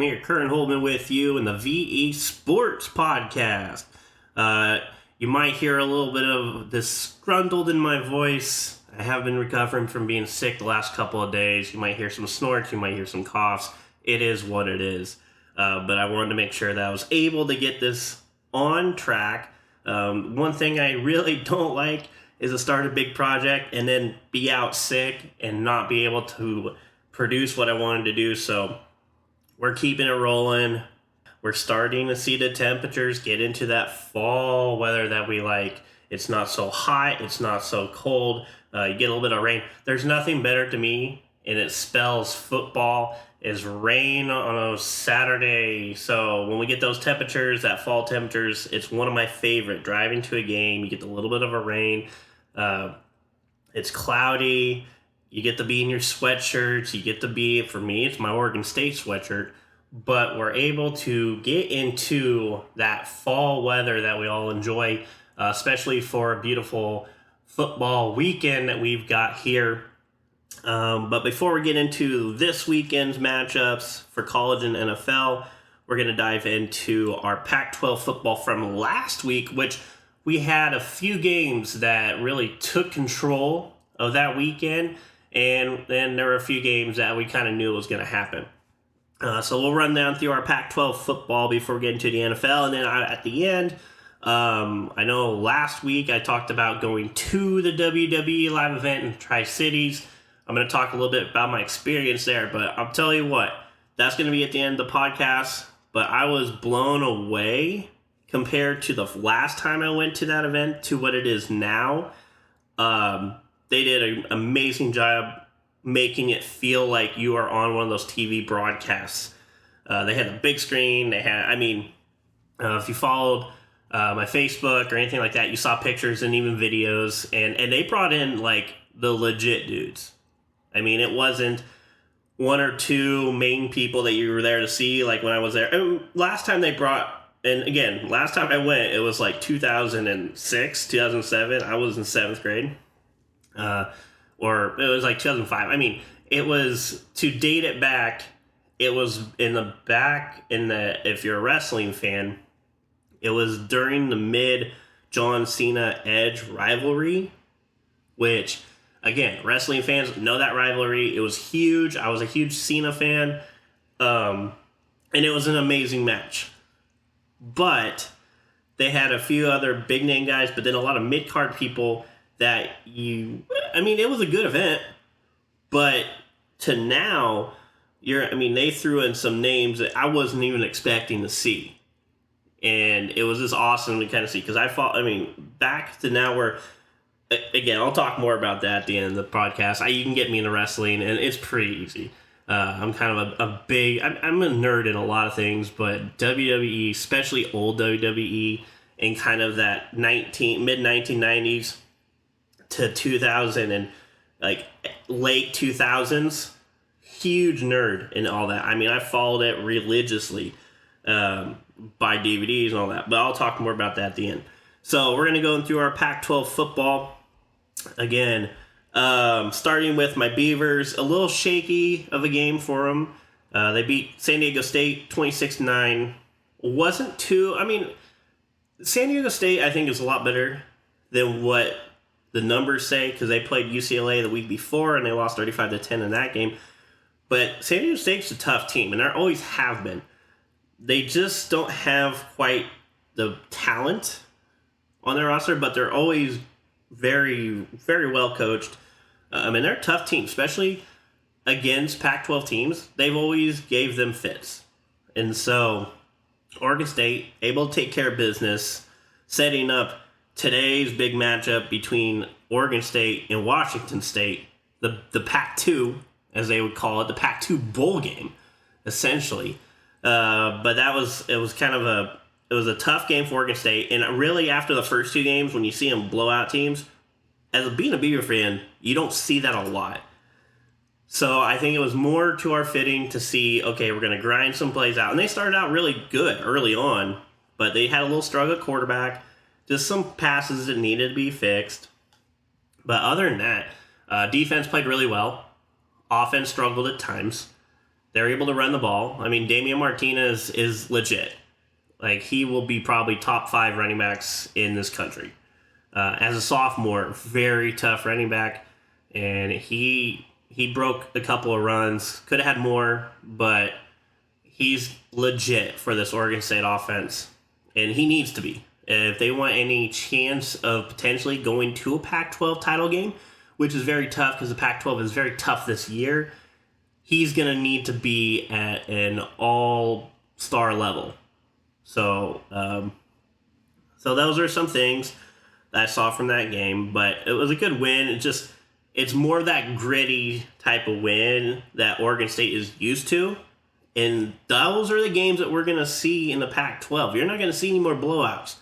welcome here. Curran Holman with you in the VE Sports Podcast. You might hear a little bit of disgruntled in my voice. I have been recovering from being sick the last couple of days. You might hear some snorts, you might hear some coughs. It is what it is. But I wanted to make sure that I was able to get this on track. One thing I really don't like is to start a big project and then be out sick and not be able to produce what I wanted to do. So we're keeping it rolling. We're starting to see the temperatures get into that fall weather that we like. It's not so hot. It's not so cold. You get a little bit of rain. There's nothing better to me, and it spells football, is rain on a Saturday. So when we get those temperatures, that fall temperatures, it's one of my favorite. Driving to a game, you get a little bit of a rain. It's cloudy. You get to be in your sweatshirts. You get to be, for me, it's my Oregon State sweatshirt. But we're able to get into that fall weather that we all enjoy, especially for a beautiful football weekend that we've got here. But before we get into this weekend's matchups for college and NFL, we're going to dive into our Pac-12 football from last week, which we had a few games that really took control of that weekend. And then there were a few games that we kind of knew was going to happen. So we'll run down through our Pac-12 football before we get into the NFL. And then at the end, I know last week I talked about going to the WWE live event in Tri-Cities. I'm going to talk a little bit about my experience there. But I'll tell you what, that's going to be at the end of the podcast. But I was blown away compared to the last time I went to that event to what it is now. They did an amazing job making it feel like you are on one of those TV broadcasts. They had a big screen. They had, if you followed my Facebook or anything like that, you saw pictures and even videos. And they brought in, like, the legit dudes. I mean, it wasn't one or two main people that you were there to see, like when I was there. And last time they brought, and again, last time I went, it was like 2006, 2007. I was in 7th grade. Or it was like 2005. I mean, it was, to date it back, it was if you're a wrestling fan, it was during the mid John Cena Edge rivalry, which, again, wrestling fans know that rivalry. It was huge. I was a huge Cena fan. And it was an amazing match. But they had a few other big name guys, but then a lot of mid-card people that it was a good event, but to now, they threw in some names that I wasn't even expecting to see. And it was just awesome to kind of see, because back to now where, again, I'll talk more about that at the end of the podcast. You can get me into wrestling, and it's pretty easy. I'm kind of I'm a nerd in a lot of things, but WWE, especially old WWE, and kind of that mid-1990s, to 2000 and like late 2000s, huge nerd in all that. I followed it religiously by DVDs and all that, but I'll talk more about that at the end. So we're going to go through our Pac-12 football again, starting with my Beavers. A little shaky of a game for them. They beat San Diego State 26-9. Wasn't too, San Diego State I think is a lot better than what the numbers say, because they played UCLA the week before and they lost 35-10 in that game. But San Diego State's a tough team, and they always have been. They just don't have quite the talent on their roster, but they're always very, very well coached. They're a tough team, especially against Pac-12 teams. They've always gave them fits. And so Oregon State able to take care of business, setting up today's big matchup between Oregon State and Washington State, the Pac-2, as they would call it, the Pac-2 bowl game, essentially. But it was a tough game for Oregon State, and really after the first two games, when you see them blow out teams, being a Beaver fan, you don't see that a lot. So I think it was more to our fitting to see, okay, we're going to grind some plays out. And they started out really good early on, but they had a little struggle at quarterback. Just some passes that needed to be fixed. But other than that, defense played really well. Offense struggled at times. They're able to run the ball. I mean, Damian Martinez is legit. Like, he will be probably top 5 running backs in this country. As a sophomore, very tough running back, and he broke a couple of runs. Could have had more, but he's legit for this Oregon State offense, and he needs to be. If they want any chance of potentially going to a Pac-12 title game, which is very tough because the Pac-12 is very tough this year, he's going to need to be at an all-star level. So those are some things that I saw from that game, but it was a good win. It's more of that gritty type of win that Oregon State is used to. And those are the games that we're going to see in the Pac-12. You're not going to see any more blowouts.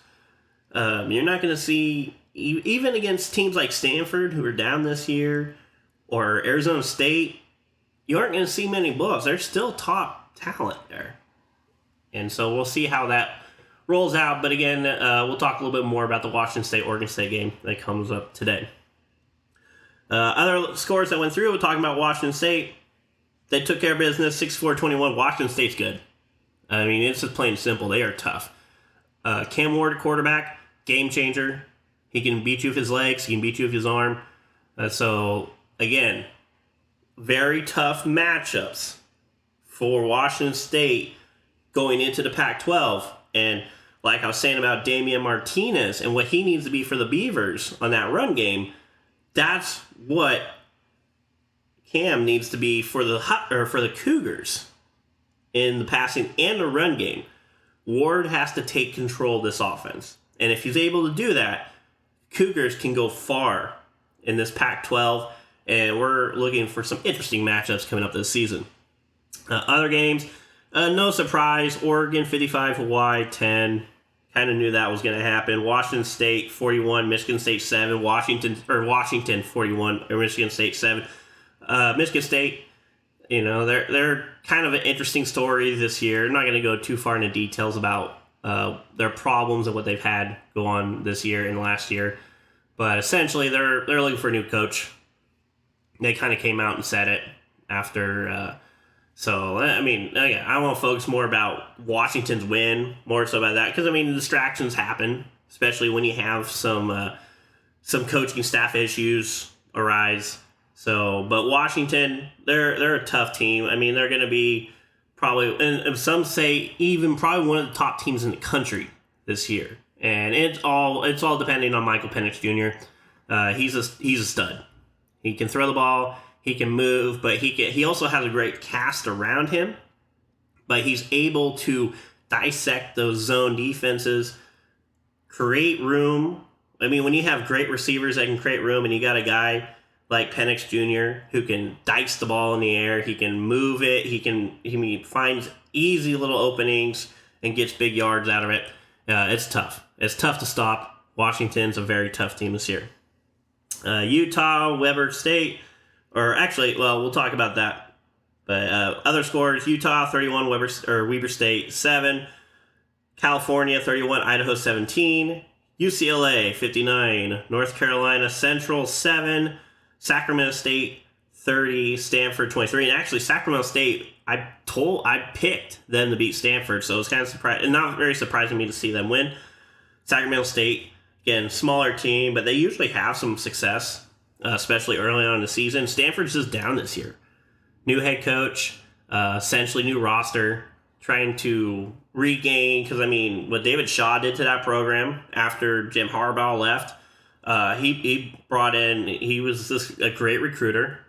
You're not going to see, even against teams like Stanford, who are down this year, or Arizona State, you aren't going to see many blowouts. There's still top talent there. And so we'll see how that rolls out. But again, we'll talk a little bit more about the Washington State-Oregon State game that comes up today. Other scores that went through, we're talking about Washington State. They took care of business, 64-21. Washington State's good. I mean, it's just plain simple. They are tough. Cam Ward, quarterback, game changer. He can beat you with his legs. He can beat you with his arm. So, again, very tough matchups for Washington State going into the Pac-12. And like I was saying about Damian Martinez and what he needs to be for the Beavers on that run game, that's what Cam needs to be for the Cougars in the passing and the run game. Ward has to take control of this offense. And if he's able to do that, Cougars can go far in this Pac-12, and we're looking for some interesting matchups coming up this season. Other games, no surprise, Oregon 55, Hawaii 10. Kind of knew that was going to happen. Washington State 41, Michigan State 7. Washington 41, or Michigan State 7. Michigan State, they're kind of an interesting story this year. I'm not going to go too far into details about their problems and what they've had go on this year and last year. But essentially, they're looking for a new coach. They kind of came out and said it after. So, I mean, again, I want to focus more about Washington's win, more so about that. Because, I mean, distractions happen, especially when you have some coaching staff issues arise. So, but Washington, they're a tough team. I mean, they're going to be probably, and some say even probably one of the top teams in the country this year. And it's all depending on Michael Penix Jr. He's a stud. He can throw the ball, he can move, but he also has a great cast around him. But he's able to dissect those zone defenses, create room. I mean, when you have great receivers that can create room, and you got a guy like Penix Jr. who can dice the ball in the air, he can move it, he finds easy little openings and gets big yards out of it. It's tough. It's tough to stop. Washington's a very tough team this year. Utah, Weber State, or actually, well, we'll talk about that. But other scores: Utah 31, Weber State 7, California 31, Idaho 17, UCLA 59, North Carolina Central 7, Sacramento State 30, Stanford 23. And actually, Sacramento State, I picked them to beat Stanford, so it was kind of surprising, not very surprising me to see them win. Sacramento State, again, smaller team, but they usually have some success, especially early on in the season. Stanford's just down this year. New head coach, essentially new roster, trying to regain, because, I mean, what David Shaw did to that program after Jim Harbaugh left, he brought in, he was just a great recruiter,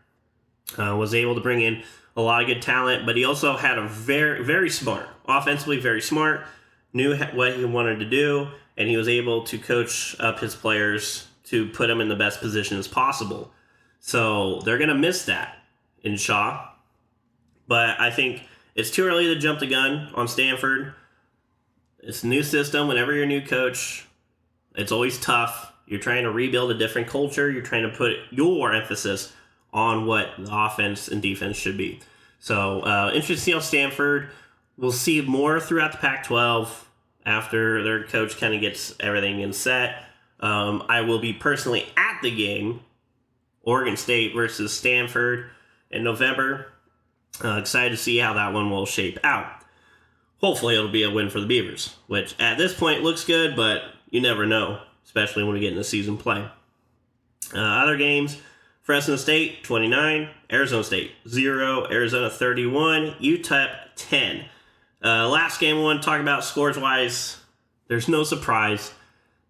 was able to bring in a lot of good talent, but he also had a very, very smart, offensively very smart, knew what he wanted to do, and he was able to coach up his players to put them in the best position as possible. So they're going to miss that in Shaw. But I think it's too early to jump the gun on Stanford. It's a new system. Whenever you're a new coach, it's always tough. You're trying to rebuild a different culture. You're trying to put your emphasis on what the offense and defense should be. So interesting to see how Stanford, we'll see more throughout the Pac-12 after their coach kind of gets everything in set. I will be personally at the game, Oregon State versus Stanford, in November. Excited to see how that one will shape out. Hopefully it'll be a win for the Beavers, which at this point looks good, but you never know, especially when we get into season play. Other games, Fresno State 29, Arizona State 0, Arizona 31, UTEP 10. Last game I want to talk about scores-wise, there's no surprise.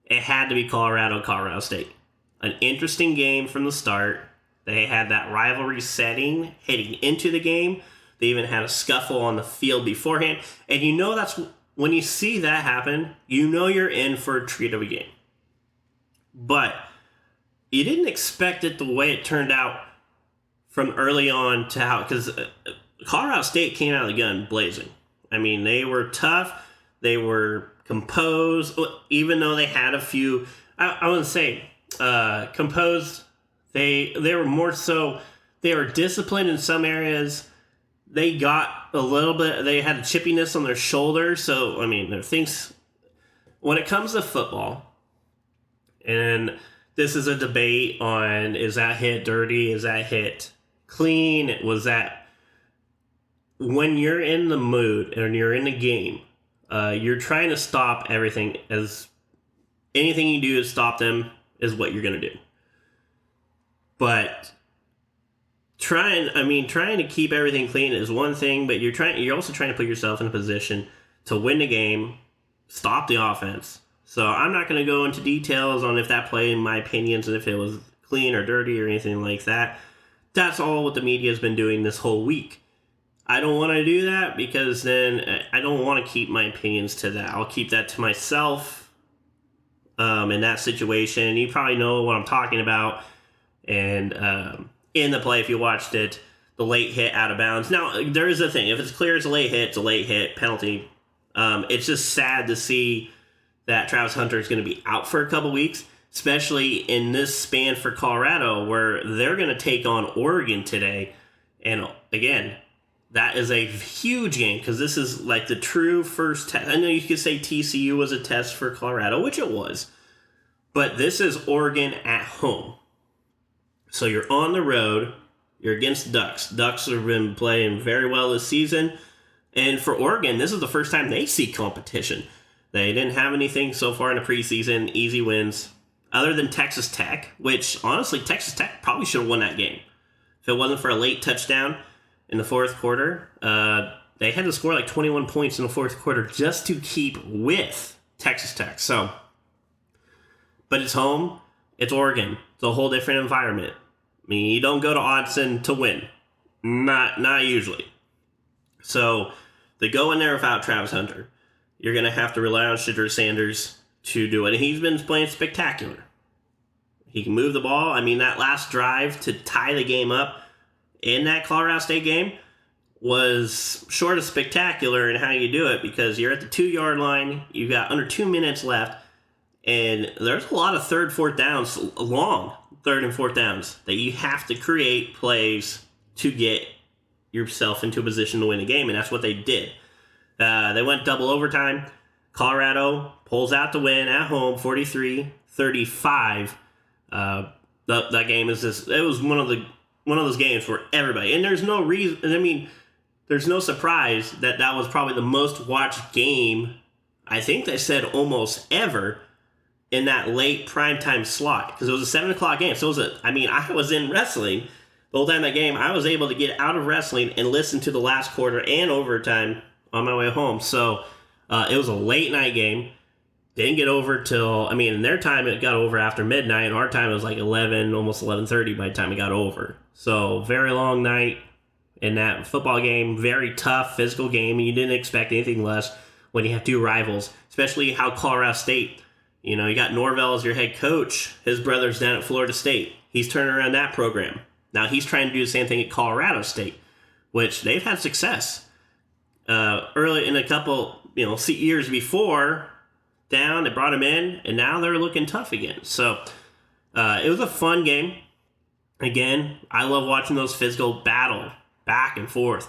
It had to be Colorado State. An interesting game from the start. They had that rivalry setting heading into the game. They even had a scuffle on the field beforehand. And you know that's when you see that happen, you know you're in for a treat of a game. But you didn't expect it the way it turned out from early on to how, because Colorado State came out of the gun blazing. I mean, they were tough. They were composed, even though they had a few, I wouldn't say composed. They were more so, they were disciplined in some areas. They got a little bit, they had a chippiness on their shoulder. So, I mean, there are things, when it comes to football, and this is a debate on, is that hit dirty? Is that hit clean? Was that, when you're in the mood and you're in the game, you're trying to stop everything. As anything you do to stop them is what you're going to do. But trying to keep everything clean is one thing, but you're also trying to put yourself in a position to win the game, stop the offense. So I'm not going to go into details on if that play, in my opinions, and if it was clean or dirty or anything like that. That's all what the media has been doing this whole week. I don't want to do that because then I don't want to keep my opinions to that. I'll keep that to myself in that situation. You probably know what I'm talking about. And in the play, if you watched it, the late hit out of bounds. Now, there is a thing. If it's clear it's a late hit, it's a late hit, penalty. It's just sad to see that Travis Hunter is going to be out for a couple weeks, especially in this span for Colorado where they're going to take on Oregon today. And again, that is a huge game because this is like the true first test. I know you could say TCU was a test for Colorado, which it was. But this is Oregon at home. So you're on the road. You're against Ducks. Ducks have been playing very well this season. And for Oregon, this is the first time they see competition. They didn't have anything so far in the preseason. Easy wins. Other than Texas Tech, which honestly, Texas Tech probably should have won that game. If it wasn't for a late touchdown in the fourth quarter, they had to score like 21 points in the fourth quarter just to keep with Texas Tech. So, but it's home. It's Oregon. It's a whole different environment. I mean, you don't go to Autzen to win. Not usually. So, they go in there without Travis Hunter. You're going to have to rely on Shedeur Sanders to do it. And he's been playing spectacular. He can move the ball. I mean, that last drive to tie the game up in that Colorado State game was short of spectacular in how you do it because you're at the 2-yard line. You've got under 2 minutes left. And there's a lot of third, fourth downs, long third and fourth downs, that you have to create plays to get yourself into a position to win the game, and that's what they did. They went double overtime. Colorado pulls out the win at home, 43-35. That game is just, it was one of those games for everybody, and there's no reason. I mean, there's no surprise that was probably the most watched game. I think they said almost ever in that late primetime slot because it was a 7 o'clock game. So it was I was in wrestling the whole time that game. I was able to get out of wrestling and listen to the last quarter and overtime on my way home. So it was a late night game. Didn't get over till, in their time it got over after midnight. Our time it was like 11, almost 11:30 by the time it got over. So very long night in that football game. Very tough physical game, and you didn't expect anything less when you have two rivals, especially how Colorado State, you got Norvell as your head coach. His brother's down at Florida State. He's turning around that program. Now he's trying to do the same thing at Colorado State, which they've had success. Early in a couple, years before, down, they brought him in, and now they're looking tough again. So it was a fun game. Again, I love watching those physical battle, back and forth.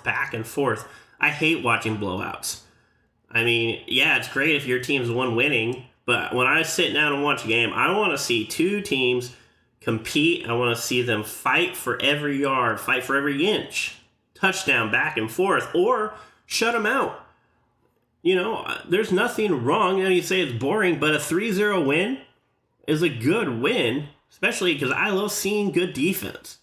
I hate watching blowouts. It's great if your team's the one winning, but when I sit down and watch a game, I want to see two teams compete. I want to see them fight for every yard, fight for every inch touchdown back and forth, or shut them out. There's nothing wrong. You say it's boring, but a 3-0 win is a good win, especially because I love seeing good defense.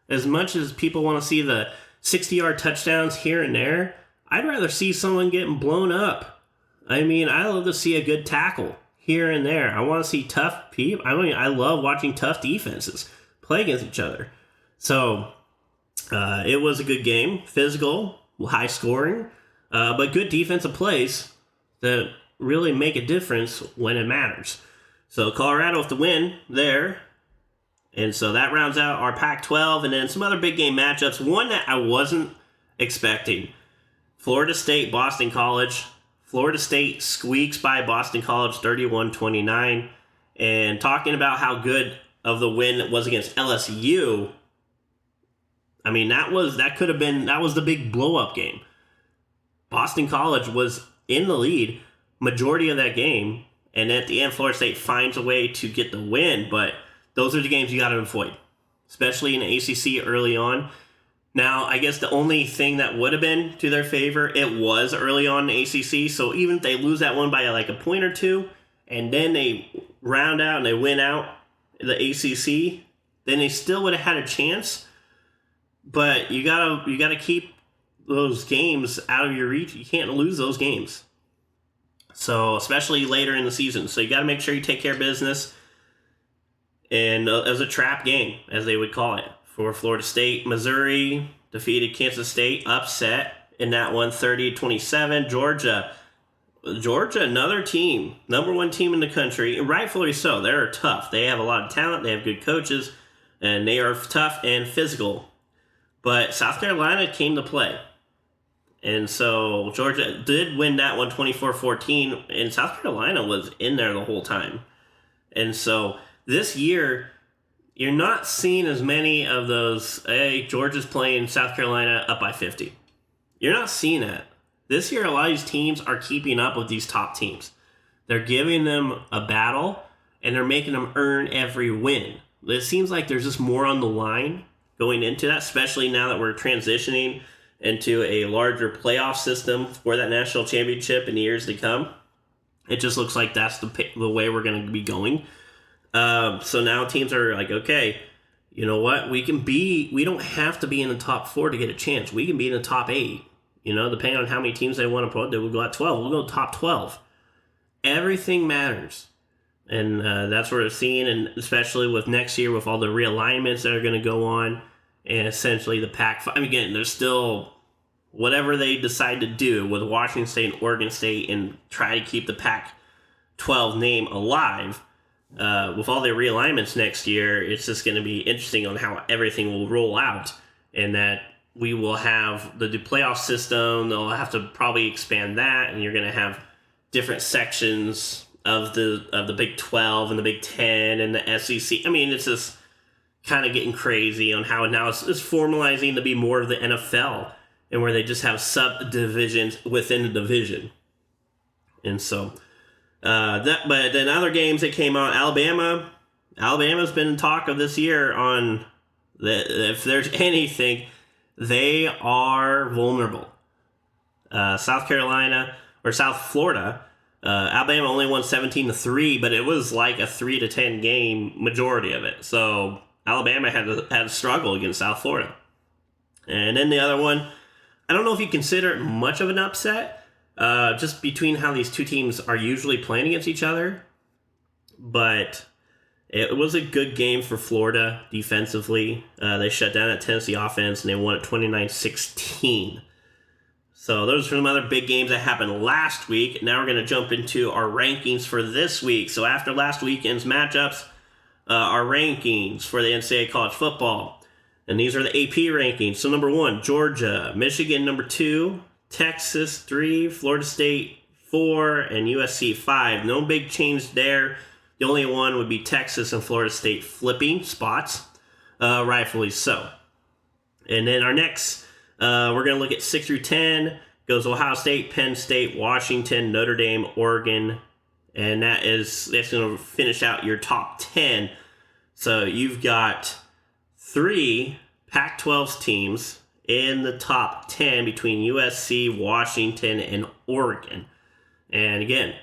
As much as people want to see the 60-yard touchdowns here and there, I'd rather see someone getting blown up. I love to see a good tackle here and there. I want to see tough people. I love watching tough defenses play against each other. So it was a good game, physical, high scoring, but good defensive plays that really make a difference when it matters. So Colorado with the win there. And so that rounds out our Pac-12, and then some other big game matchups. One that I wasn't expecting. Florida State, Boston College. Florida State squeaks by Boston College 31-29. And talking about how good of the win it was against LSU, that was the big blow-up game. Boston College was in the lead majority of that game, and at the end, Florida State finds a way to get the win, but those are the games you got to avoid, especially in the ACC early on. Now, I guess the only thing that would have been to their favor, it was early on in the ACC, so even if they lose that one by like a point or two, and then they round out and they win out the ACC, then they still would have had a chance. But you gotta keep those games out of your reach. You can't lose those games. So, especially later in the season. So you got to make sure you take care of business. And as a trap game, as they would call it, for Florida State. Missouri defeated Kansas State, upset in that one, 30-27. Georgia, another team, number one team in the country, and rightfully so. They're tough. They have a lot of talent. They have good coaches, and they are tough and physical. But South Carolina came to play. And so Georgia did win that one 24-14, and South Carolina was in there the whole time. And so this year, you're not seeing as many of those, hey, Georgia's playing South Carolina up by 50. You're not seeing that. This year, a lot of these teams are keeping up with these top teams. They're giving them a battle, and they're making them earn every win. It seems like there's just more on the line going into that, especially now that we're transitioning into a larger playoff system for that national championship in the years to come. It just looks like that's the way we're going to be going. So now teams are like, okay, you know what? We don't have to be in the top 4 to get a chance. We can be in the top 8. Depending on how many teams they want to put, they will go at 12. We'll go top 12. Everything matters. And that's what we're seeing, and especially with next year with all the realignments that are going to go on, and essentially the Pac-5. Again, there's still whatever they decide to do with Washington State and Oregon State and try to keep the Pac-12 name alive. With all the realignments next year, it's just going to be interesting on how everything will roll out, and that we will have the playoff system. They'll have to probably expand that, and you're going to have different sections of the Big 12 and the Big 10 and the SEC. It's just kind of getting crazy on how now it's formalizing to be more of the NFL, and where they just have subdivisions within the division. And so but then other games that came out, Alabama's been talk of this year on if there's anything, they are vulnerable. South Florida, Alabama only won 17-3, but it was like a 3-10 game majority of it. So Alabama had to struggle against South Florida. And then the other one, I don't know if you consider it much of an upset, just between how these two teams are usually playing against each other. But it was a good game for Florida defensively. They shut down that Tennessee offense, and they won at 29-16. So those are some other big games that happened last week. Now we're going to jump into our rankings for this week. So after last weekend's matchups, our rankings for the NCAA college football. And these are the AP rankings. So number 1, Georgia. Michigan, number 2. Texas, 3. Florida State, 4. And USC, 5. No big change there. The only one would be Texas and Florida State flipping spots. Rightfully so. And then our next, we're going to look at 6 through 10. Goes Ohio State, Penn State, Washington, Notre Dame, Oregon. And that's going to finish out your top 10. So you've got 3 Pac-12 teams in the top 10 between USC, Washington, and Oregon. And again,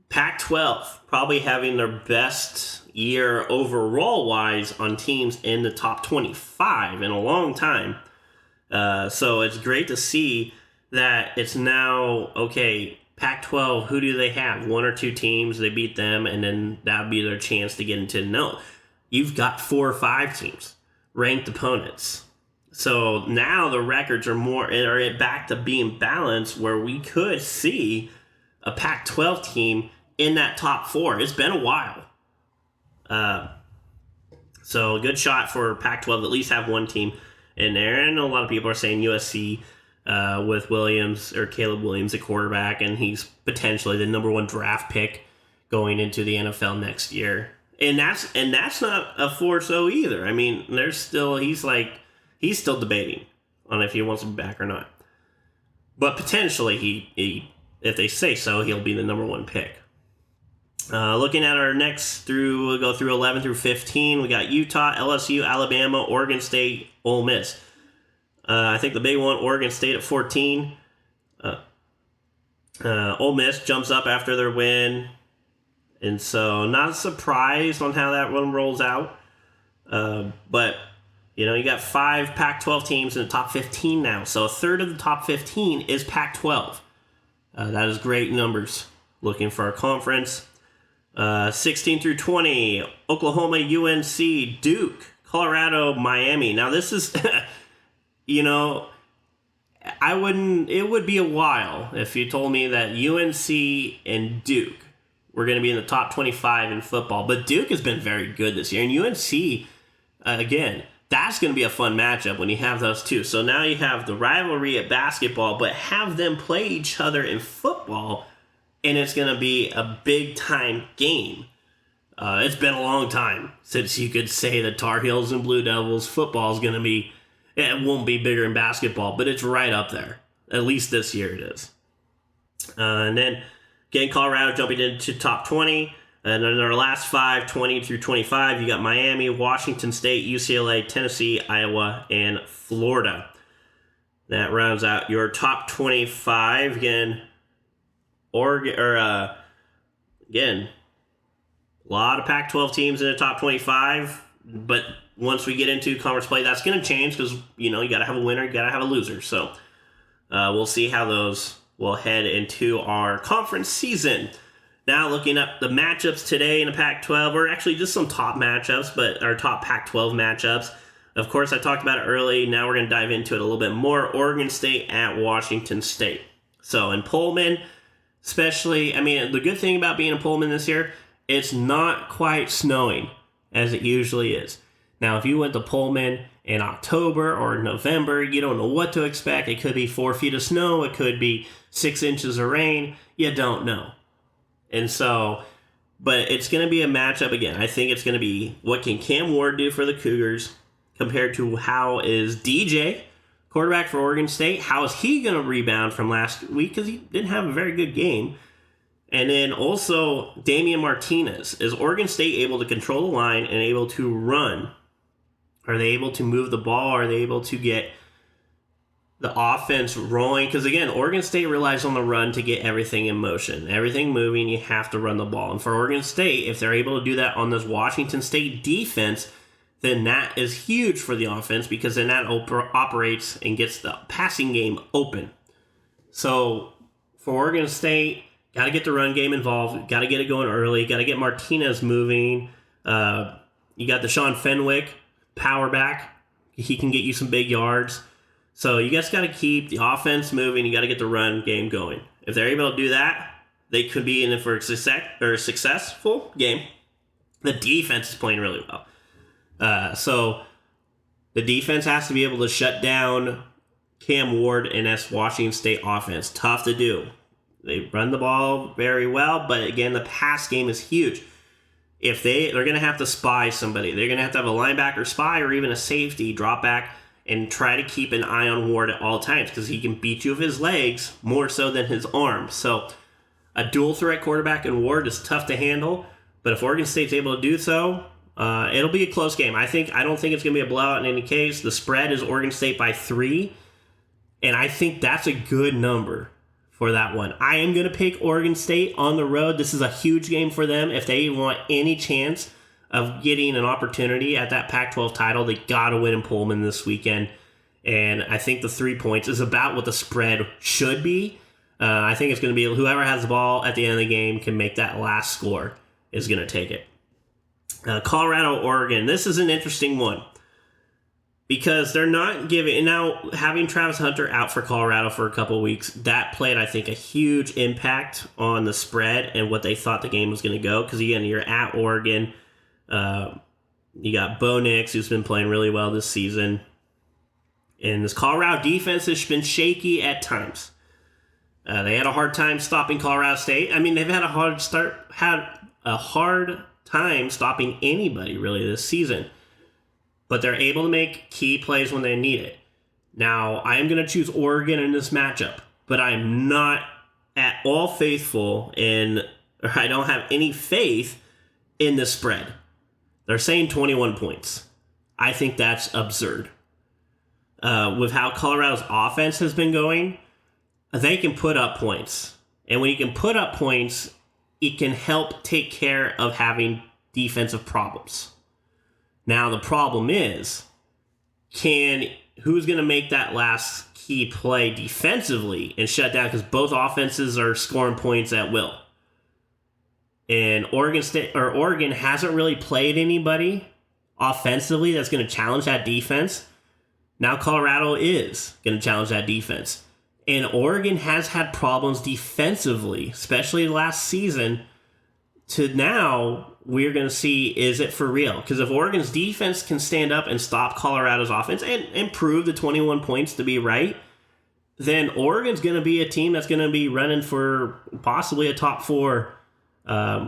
Pac-12 probably having their best year overall wise on teams in the top 25 in a long time. So it's great to see that it's now, okay, Pac-12, who do they have? One or two teams, they beat them, and then that'll be their chance to get into. No, you've got 4 or 5 teams, ranked opponents. So now the records are back to being balanced, where we could see a Pac-12 team in that top 4. It's been a while. So a good shot for Pac-12 to at least have one team in there. And a lot of people are saying USC with Williams or Caleb Williams at quarterback, and he's potentially the number 1 draft pick going into the NFL next year. And that's not a force-o either. I mean, he's still debating on if he wants to be back or not. But potentially, he if they say so, he'll be the number 1 pick. Looking at our next we'll go through 11 through 15. We got Utah, LSU, Alabama, Oregon State, Ole Miss. I think the big one, Oregon State at 14. Ole Miss jumps up after their win. And so not surprised on how that one rolls out. But, you got 5 Pac-12 teams in the top 15 now. So a third of the top 15 is Pac-12. That is great numbers looking for our conference. 16 through 20, Oklahoma, UNC, Duke, Colorado, Miami. Now this is, it would be a while if you told me that UNC and Duke were going to be in the top 25 in football. But Duke has been very good this year. And UNC, again, that's going to be a fun matchup when you have those two. So now you have the rivalry at basketball, but have them play each other in football, and it's going to be a big-time game. It's been a long time since you could say the Tar Heels and Blue Devils football is going to be, it won't be bigger in basketball, but it's right up there. At least this year it is. And then, again, Colorado jumping into top 20. And then our last 5, 20 through 25, you got Miami, Washington State, UCLA, Tennessee, Iowa, and Florida. That rounds out your top 25. Again, again, a lot of Pac-12 teams in the top 25. But once we get into conference play, that's going to change because, you got to have a winner, you got to have a loser. So we'll see how those will head into our conference season. Now looking up the matchups today in the Pac-12, or actually just some top matchups, but our top Pac-12 matchups. Of course, I talked about it early. Now we're going to dive into it a little bit more. Oregon State at Washington State. So in Pullman, especially, the good thing about being in Pullman this year, it's not quite snowing as it usually is. Now, if you went to Pullman in October or November, you don't know what to expect. It could be 4 feet of snow. It could be 6 inches of rain. You don't know. And so, but it's going to be a matchup again. I think it's going to be what can Cam Ward do for the Cougars compared to how is DJ, quarterback for Oregon State, how is he going to rebound from last week because he didn't have a very good game. And then also Damian Martinez. Is Oregon State able to control the line and able to run? Are they able to move the ball? Are they able to get the offense rolling? Because again, Oregon State relies on the run to get everything in motion. Everything moving, you have to run the ball. And for Oregon State, if they're able to do that on this Washington State defense, then that is huge for the offense because then that operates and gets the passing game open. So for Oregon State, got to get the run game involved. Got to get it going early. Got to get Martinez moving. You got the Sean Fenwick, power back. He can get you some big yards. So you guys got to keep the offense moving. You got to get the run game going. If they're able to do that, they could be in it for a successful game. The defense is playing really well. So the defense has to be able to shut down Cam Ward and S Washington State offense. Tough to do. They run the ball very well, but again, the pass game is huge. If they're going to have to spy somebody, they're going to have a linebacker spy or even a safety drop back and try to keep an eye on Ward at all times because he can beat you with his legs more so than his arms. So a dual threat quarterback in Ward is tough to handle, but if Oregon State's able to do so, It'll be a close game. I don't think it's going to be a blowout in any case. The spread is Oregon State by 3, and I think that's a good number for that one. I am going to pick Oregon State on the road. This is a huge game for them. If they want any chance of getting an opportunity at that Pac-12 title, they got to win in Pullman this weekend. And I think the 3 points is about what the spread should be. I think it's going to be whoever has the ball at the end of the game can make that last score is going to take it. Colorado, Oregon. This is an interesting one because they're not giving... Now, having Travis Hunter out for Colorado for a couple of weeks, that played, I think, a huge impact on the spread and what they thought the game was going to go. Because, again, you're at Oregon. You got Bo Nix, who's been playing really well this season. And this Colorado defense has been shaky at times. They had a hard time stopping Colorado State. I mean, they've had a hard time stopping anybody, really, this season. But they're able to make key plays when they need it. Now, I am going to choose Oregon in this matchup, but I'm not at all faithful or I don't have any faith in the spread. They're saying 21 points. I think that's absurd. With how Colorado's offense has been going, they can put up points. And when you can put up points, it can help take care of having defensive problems. Now, the problem is, who's going to make that last key play defensively and shut down? Because both offenses are scoring points at will. And Oregon hasn't really played anybody offensively that's going to challenge that defense. Now Colorado is going to challenge that defense. And Oregon has had problems defensively, especially last season. To now, we're going to see, is it for real? Because if Oregon's defense can stand up and stop Colorado's offense and prove the 21 points to be right, then Oregon's going to be a team that's going to be running for possibly a top 4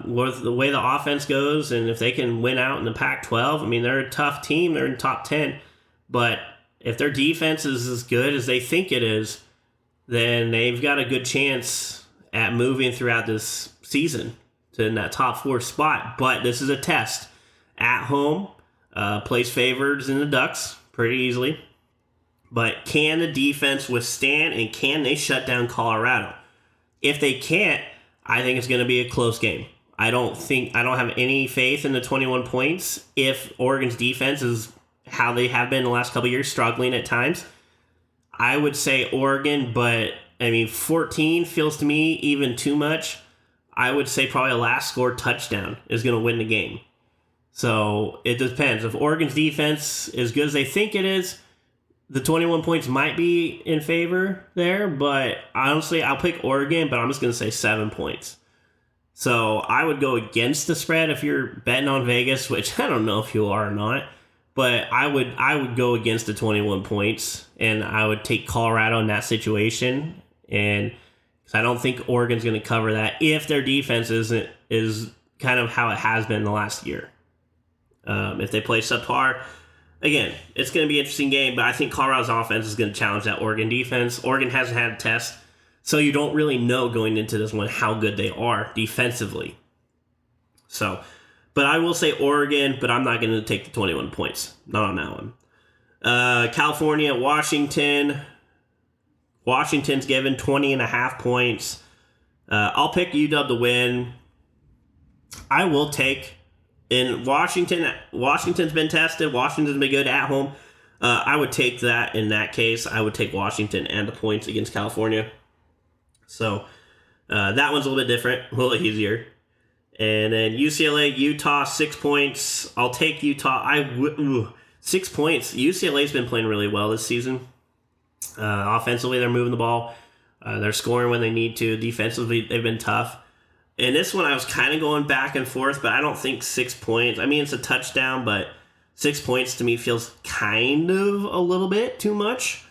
with the way the offense goes. And if they can win out in the Pac-12, I mean, they're a tough team. They're in top 10. But if their defense is as good as they think it is, then they've got a good chance at moving throughout this season to in that top 4 spot. But this is a test. At home, place favorites in the Ducks pretty easily. But can the defense withstand and can they shut down Colorado? If they can't, I think it's going to be a close game. I don't have any faith in the 21 points if Oregon's defense is how they have been the last couple of years, struggling at times. I would say Oregon, but I mean 14 feels to me even too much. I would say probably a last score touchdown is going to win the game. So it depends. If Oregon's defense is good as they think it is, the 21 points might be in favor there. But honestly, I'll pick Oregon, but I'm just going to say 7 points. So I would go against the spread if you're betting on Vegas, which I don't know if you are or not. But I would go against the 21 points, and I would take Colorado in that situation. And I don't think Oregon's going to cover that if their defense is kind of how it has been the last year. If they play subpar, again, it's going to be an interesting game, but I think Colorado's offense is going to challenge that Oregon defense. Oregon hasn't had a test, so you don't really know going into this one how good they are defensively. But I will say Oregon, but I'm not going to take the 21 points. Not on that one. California, Washington. Washington's given 20.5 points. I'll pick UW to win. I will take... In Washington's been tested. Washington's been good at home. I would take that in that case. I would take Washington and the points against California. So that one's a little bit different, a little easier. And then UCLA, Utah, 6 points. I'll take Utah. 6 points. UCLA's been playing really well this season. Offensively, they're moving the ball. They're scoring when they need to. Defensively, they've been tough. In this one, I was kind of going back and forth, but I don't think 6 points. I mean, it's a touchdown, but 6 points to me feels kind of a little bit too much.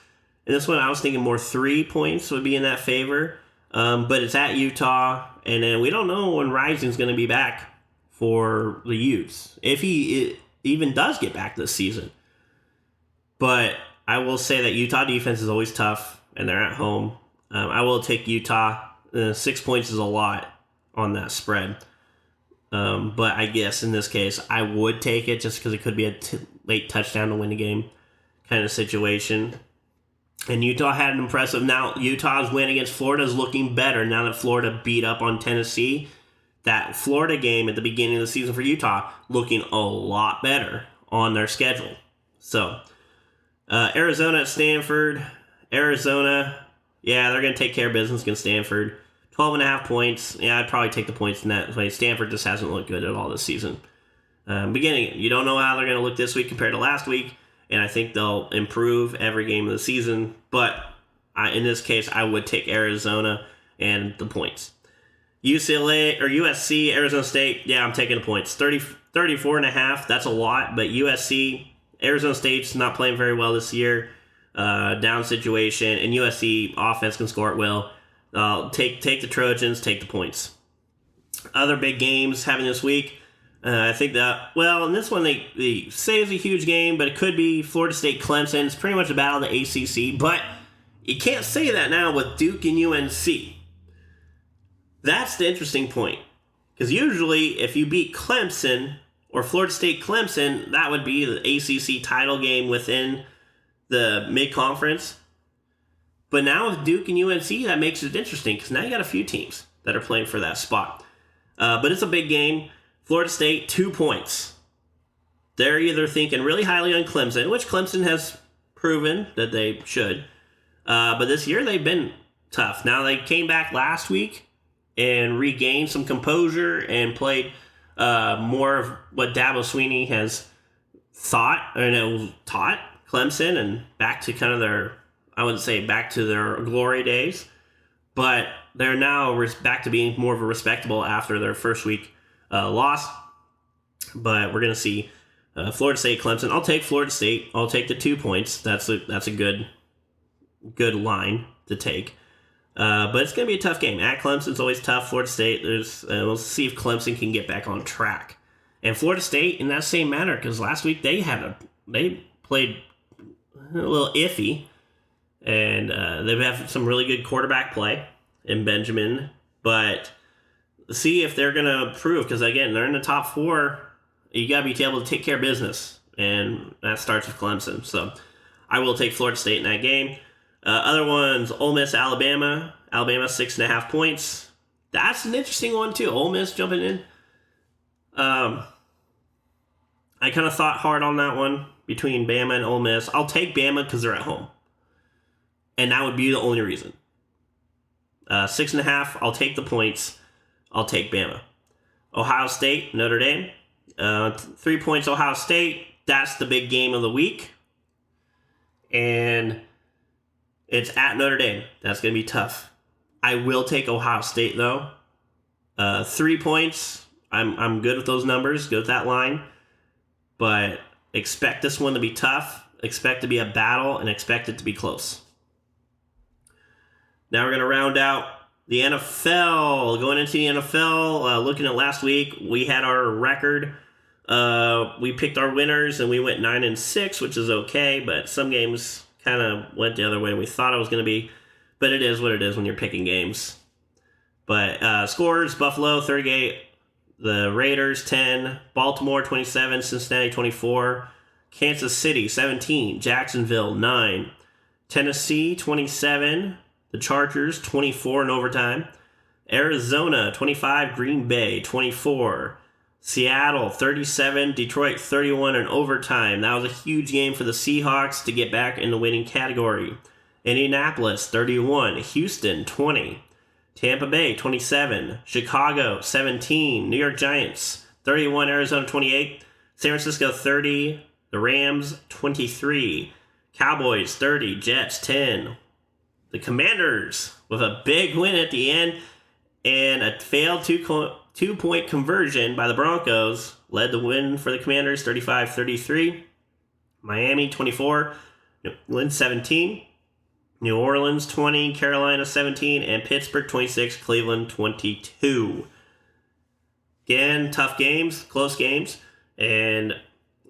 In this one, I was thinking more 3 points would be in that favor. But it's at Utah, and then we don't know when Rising's going to be back for the Utes, if he even does get back this season. But I will say that Utah defense is always tough, and they're at home. I will take Utah. 6 points is a lot on that spread. But I guess in this case, I would take it just because it could be a late touchdown to win the game kind of situation. And Utah had an impressive. Now, Utah's win against Florida is looking better now that Florida beat up on Tennessee. That Florida game at the beginning of the season for Utah looking a lot better on their schedule. So, Arizona at Stanford. Arizona, yeah, they're going to take care of business against Stanford. 12.5 points. Yeah, I'd probably take the points in that way. Stanford just hasn't looked good at all this season. Beginning, you don't know how they're going to look this week compared to last week, and I think they'll improve every game of the season. But in this case, I would take Arizona and the points. UCLA or USC, Arizona State, yeah, I'm taking the points. 34.5, that's a lot, but USC, Arizona State's not playing very well this year. Down situation, and USC offense can score at will. Take the Trojans, take the points. Other big games having this week, I think that, well, in this one they say it's a huge game, but it could be Florida State Clemson. It's pretty much a battle of the ACC, but you can't say that now with Duke and UNC. That's the interesting point. Because usually if you beat Clemson or Florida State Clemson, that would be the ACC title game within the mid-conference. But now with Duke and UNC, that makes it interesting because now you got a few teams that are playing for that spot. But it's a big game. Florida State, 2 points. They're either thinking really highly on Clemson, which Clemson has proven that they should. But this year they've been tough. Now they came back last week and regained some composure and played more of what Dabo Swinney has taught Clemson, and back to kind of their, I wouldn't say back to their glory days, but they're now back to being more of a respectable after their first week loss. But we're going to see Florida State, Clemson. I'll take Florida State. I'll take the 2 points. That's a good line to take. But it's going to be a tough game. At Clemson's always tough. Florida State, we'll see if Clemson can get back on track. And Florida State in that same manner, because last week they played a little iffy, and they have some really good quarterback play in Benjamin. But see if they're going to prove, because again, they're in the top 4. You got to be able to take care of business, and that starts with Clemson. So I will take Florida State in that game. Other ones, Ole Miss, Alabama. Alabama, 6.5 points. That's an interesting one, too. Ole Miss jumping in. I kind of thought hard on that one between Bama and Ole Miss. I'll take Bama because they're at home. And that would be the only reason. 6.5, I'll take the points. I'll take Bama. Ohio State, Notre Dame. 3 points, Ohio State. That's the big game of the week. And it's at Notre Dame. That's going to be tough. I will take Ohio State, though. 3 points. I'm good with those numbers. Good with that line. But expect this one to be tough. Expect to be a battle. And expect it to be close. Now we're going to round out the NFL. Going into the NFL, looking at last week, we had our record. We picked our winners, and we went 9-6, which is okay. But some games kind of went the other way we thought it was going to be, but it is what it is when you're picking games. But scores, Buffalo 38, the Raiders 10, Baltimore 27, Cincinnati 24, Kansas City 17, Jacksonville 9, Tennessee 27, the Chargers 24 in overtime, Arizona 25, Green Bay 24, Seattle 37, Detroit 31 in overtime. That was a huge game for the Seahawks to get back in the winning category. Indianapolis 31, Houston 20, Tampa Bay 27, Chicago 17, New York Giants 31, Arizona 28, San Francisco 30, the Rams 23, Cowboys 30, Jets 10. The Commanders with a big win at the end and a failed two-point conversion by the Broncos led the win for the Commanders, 35-33. Miami, 24. New England, 17. New Orleans, 20. Carolina, 17. And Pittsburgh, 26. Cleveland, 22. Again, tough games, close games. And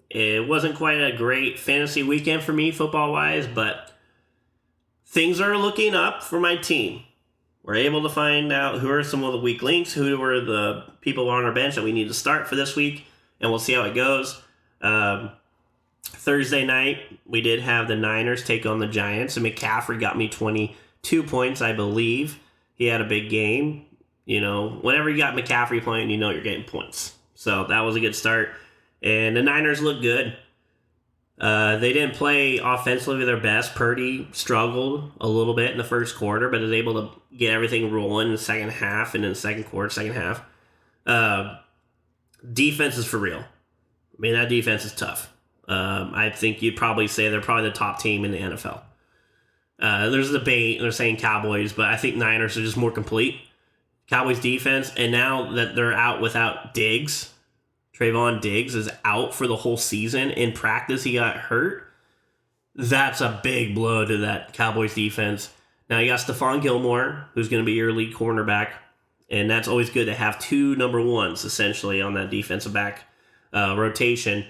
it wasn't quite a great fantasy weekend for me, football-wise, but things are looking up for my team. We're able to find out who are some of the weak links, who were the people on our bench that we need to start for this week, and we'll see how it goes. Thursday night, we did have the Niners take on the Giants, and McCaffrey got me 22 points, I believe. He had a big game. You know, whenever you got McCaffrey playing, you know you're getting points. So that was a good start. And the Niners look good. They didn't play offensively their best. Purdy struggled a little bit in the first quarter, but was able to get everything rolling in the second half and in the second quarter, second half. Defense is for real. I mean, that defense is tough. I think you'd probably say they're probably the top team in the NFL. There's a debate. They're saying Cowboys, but I think Niners are just more complete. Cowboys defense, and now that they're out without Diggs, Trayvon Diggs is out for the whole season. In practice, he got hurt. That's a big blow to that Cowboys defense. Now you got Stephon Gilmore, who's going to be your lead cornerback, and that's always good to have two number ones, essentially, on that defensive back rotation.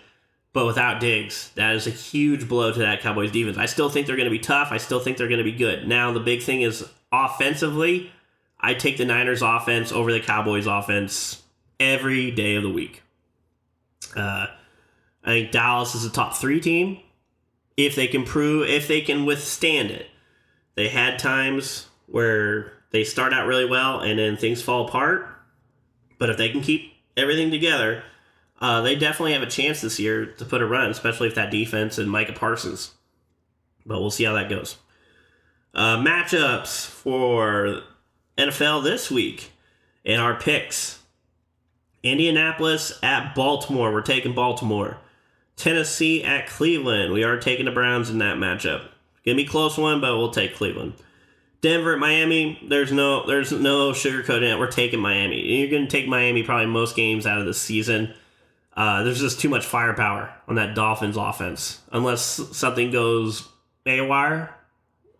But without Diggs, that is a huge blow to that Cowboys defense. I still think they're going to be tough. I still think they're going to be good. Now, the big thing is offensively, I take the Niners offense over the Cowboys offense every day of the week. I think Dallas is a top 3 team. If they can withstand it. They had times where they start out really well and then things fall apart. But if they can keep everything together, they definitely have a chance this year to put a run, especially if that defense and Micah Parsons. But we'll see how that goes. Matchups for NFL this week and our picks. Indianapolis at Baltimore. We're taking Baltimore. Tennessee at Cleveland. We are taking the Browns in that matchup. Gonna be a close one, but we'll take Cleveland. Denver at Miami. There's no sugarcoating it. We're taking Miami. You're gonna take Miami probably most games out of the season. There's just too much firepower on that Dolphins offense. Unless something goes haywire,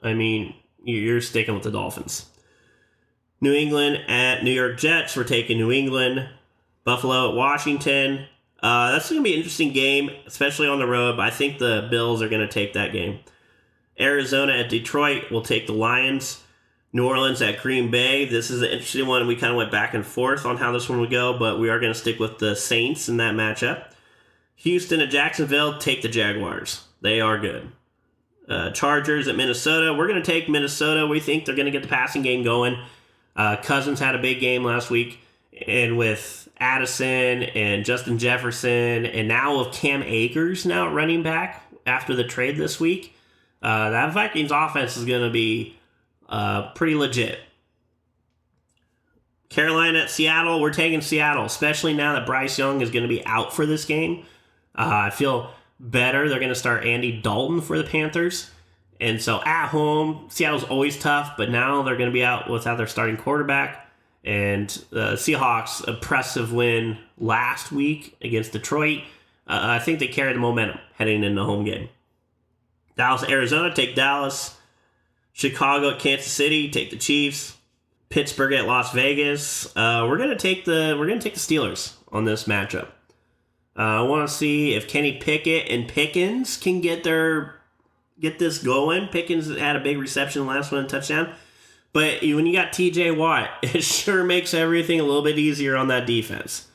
I mean, you're sticking with the Dolphins. New England at New York Jets. We're taking New England. Buffalo at Washington. That's going to be an interesting game, especially on the road, but I think the Bills are going to take that game. Arizona at Detroit. We'll take the Lions. New Orleans at Green Bay. This is an interesting one. We kind of went back and forth on how this one would go, but we are going to stick with the Saints in that matchup. Houston at Jacksonville. Take the Jaguars. They are good. Chargers at Minnesota. We're going to take Minnesota. We think they're going to get the passing game going. Cousins had a big game last week, and with Addison and Justin Jefferson, and now with Cam Akers now running back after the trade this week, that Vikings offense is going to be pretty legit. Carolina at Seattle. We're taking Seattle, especially now that Bryce Young is going to be out for this game. I feel better. They're going to start Andy Dalton for the Panthers. And so at home, Seattle's always tough, but now they're going to be out without their starting quarterback. And the Seahawks' impressive win last week against Detroit. I think they carry the momentum heading into the home game. Dallas, Arizona, take Dallas. Chicago at Kansas City, take the Chiefs. Pittsburgh at Las Vegas. We're gonna take the Steelers on this matchup. I want to see if Kenny Pickett and Pickens can get this going. Pickens had a big reception last one, touchdown. But when you got TJ Watt, it sure makes everything a little bit easier on that defense.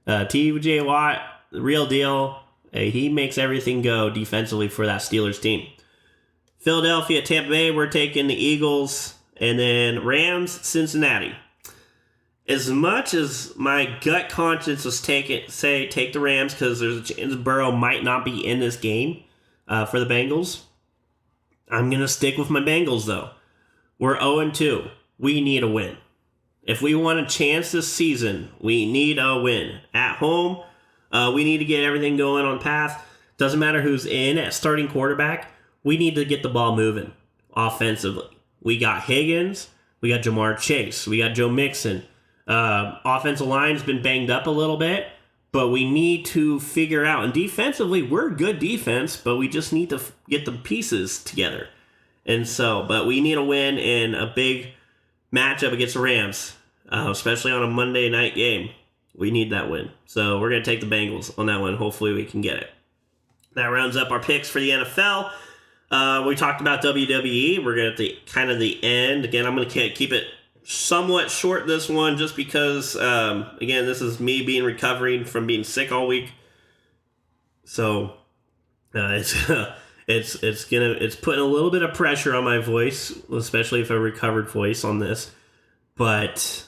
TJ Watt, the real deal. He makes everything go defensively for that Steelers team. Philadelphia, Tampa Bay, we're taking the Eagles. And then Rams, Cincinnati. As much as my gut conscience was take the Rams because there's a chance Burrow might not be in this game for the Bengals, I'm going to stick with my Bengals, though. We're 0-2. We need a win. If we want a chance this season, we need a win. At home, we need to get everything going on path. Doesn't matter who's in at starting quarterback. We need to get the ball moving offensively. We got Higgins. We got Jamar Chase. We got Joe Mixon. Offensive line's been banged up a little bit, but we need to figure out. And defensively, we're good defense, but we just need to get the pieces together. And so, but we need a win in a big matchup against the Rams, especially on a Monday night game. We need that win. So we're going to take the Bengals on that one. Hopefully we can get it. That rounds up our picks for the NFL. We talked about WWE. We're going to the end. Again, I'm going to keep it somewhat short this one just because, again, this is me recovering from being sick all week. So it's putting a little bit of pressure on my voice, especially if a recovered voice on this. But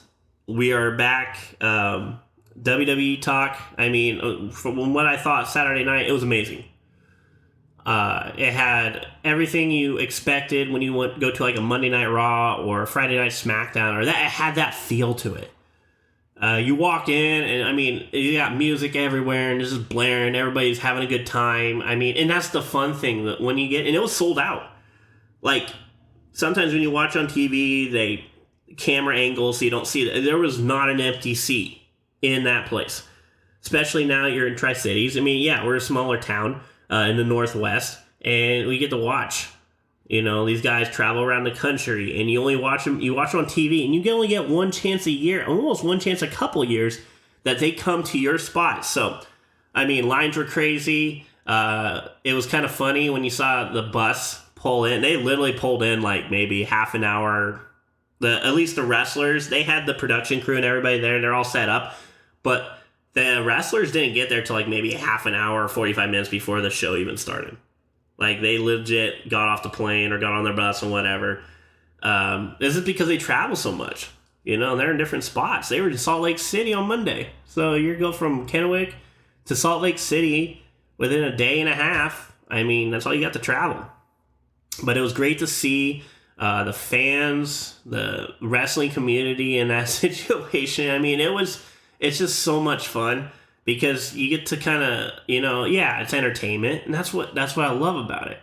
we are back. WWE talk. I mean, from what I thought Saturday night, it was amazing. It had everything you expected when you go to like a Monday Night Raw or a Friday Night SmackDown, or that it had that feel to it. You walk in, and I mean, you got music everywhere, and it's just blaring. Everybody's having a good time. I mean, and that's the fun thing that when you get, and it was sold out. Like sometimes when you watch on TV, they camera angles so you don't see it. There was not an empty seat in that place, especially now you're in Tri-Cities. I mean, yeah, we're a smaller town in the Northwest, and we get to watch. You know, these guys travel around the country, and you only watch them. You watch them on TV, and you can only get one chance a year, almost one chance a couple years, that they come to your spot. So, I mean, lines were crazy. It was kind of funny when you saw the bus pull in. They literally pulled in like maybe half an hour. At least the wrestlers, they had the production crew and everybody there, and they're all set up. But the wrestlers didn't get there till like maybe half an hour or 45 minutes before the show even started. Like, they legit got off the plane or got on their bus and whatever. This is because they travel so much. You know, they're in different spots. They were in Salt Lake City on Monday. So you go from Kennewick to Salt Lake City within a day and a half. I mean, that's all you got to travel. But it was great to see the fans, the wrestling community in that situation. I mean, it's just so much fun. Because you get to kind of, you know, yeah, it's entertainment, and that's what I love about it.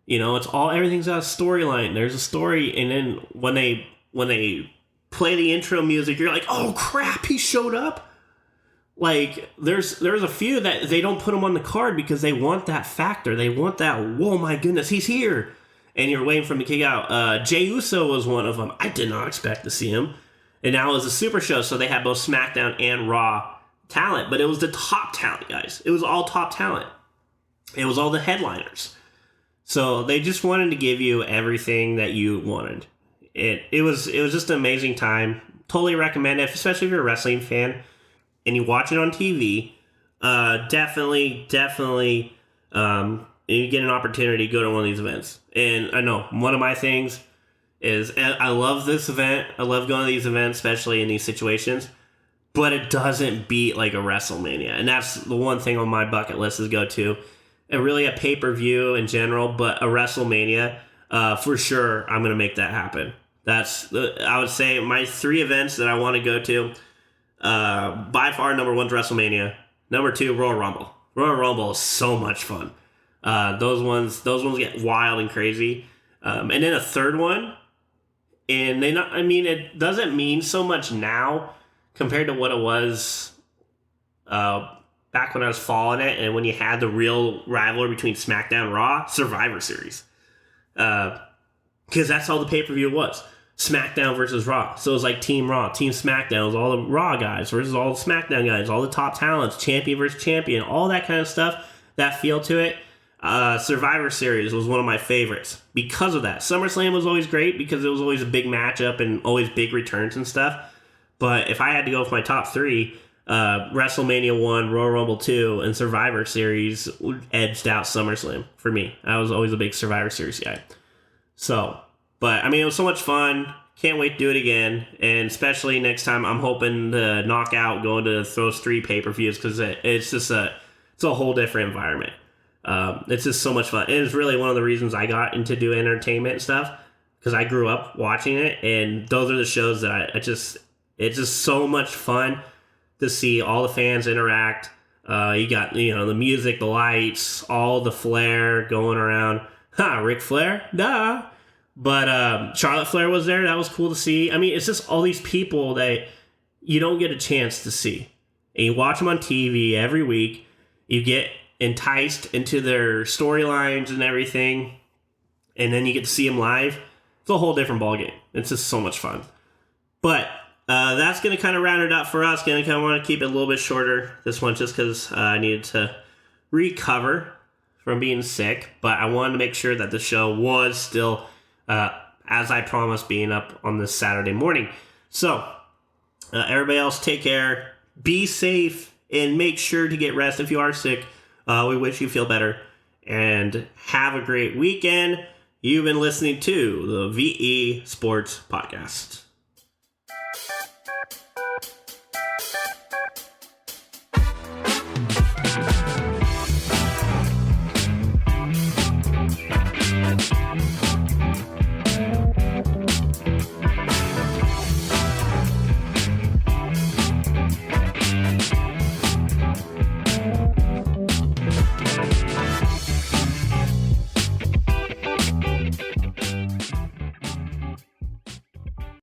You know, everything's got a storyline. There's a story, and then when they play the intro music, you're like, oh crap, he showed up. Like there's a few that they don't put him on the card because they want that factor. They want that, whoa, my goodness, he's here, and you're waiting for him to kick out. Jey Uso was one of them. I did not expect to see him, and now it was a Super Show, so they had both SmackDown and Raw talent, but it was the top talent, guys. It was all top talent. It was all the headliners. So they just wanted to give you everything that you wanted. It was just an amazing time. Totally recommend it, especially if you're a wrestling fan and you watch it on TV. Definitely, you get an opportunity to go to one of these events. And I know one of my things is I love this event. I love going to these events, especially in these situations. But it doesn't beat like a WrestleMania. And that's the one thing on my bucket list is go to. And really a pay-per-view in general, but a WrestleMania, for sure, I'm going to make that happen. I would say my 3 events that I want to go to, by far, number 1 is WrestleMania. Number 2, Royal Rumble. Royal Rumble is so much fun. Those ones get wild and crazy. And then a third one, and it doesn't mean so much now, compared to what it was back when I was following it and when you had the real rivalry between SmackDown and Raw, Survivor Series. Because that's all the pay-per-view was. SmackDown versus Raw. So it was like Team Raw, Team SmackDown. It was all the Raw guys versus all the SmackDown guys, all the top talents, champion versus champion, all that kind of stuff, that feel to it. Survivor Series was one of my favorites because of that. SummerSlam was always great because it was always a big matchup and always big returns and stuff. But if I had to go with my top 3, WrestleMania 1, Royal Rumble 2, and Survivor Series edged out SummerSlam for me. I was always a big Survivor Series guy. So, but I mean, it was so much fun. Can't wait to do it again. And especially next time, I'm hoping to knock out going to those 3 pay-per-views because it's just it's a whole different environment. It's just so much fun. It is really one of the reasons I got into doing entertainment and stuff because I grew up watching it, and those are the shows that it's just so much fun to see all the fans interact. You got, the music, the lights, all the flair going around. Ric Flair? Duh. But Charlotte Flair was there. That was cool to see. I mean, it's just all these people that you don't get a chance to see. And you watch them on TV every week. You get enticed into their storylines and everything. And then you get to see them live. It's a whole different ballgame. It's just so much fun. But that's going to kind of round it out for us. Going to kind of want to keep it a little bit shorter, this one, just because I needed to recover from being sick. But I wanted to make sure that the show was still, as I promised, being up on this Saturday morning. So, everybody else, take care. Be safe and make sure to get rest if you are sick. We wish you feel better. And have a great weekend. You've been listening to the VE Sports Podcast.